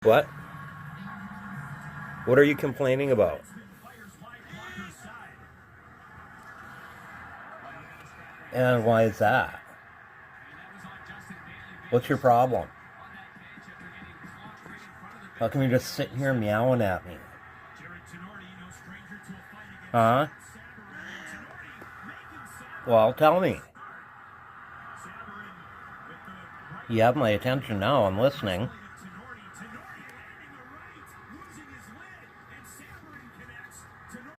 What? What are you complaining about? And why is that? What's your problem? How come you're just sitting here meowing at me? Huh? Well, tell me. You have my attention now. I'm listening.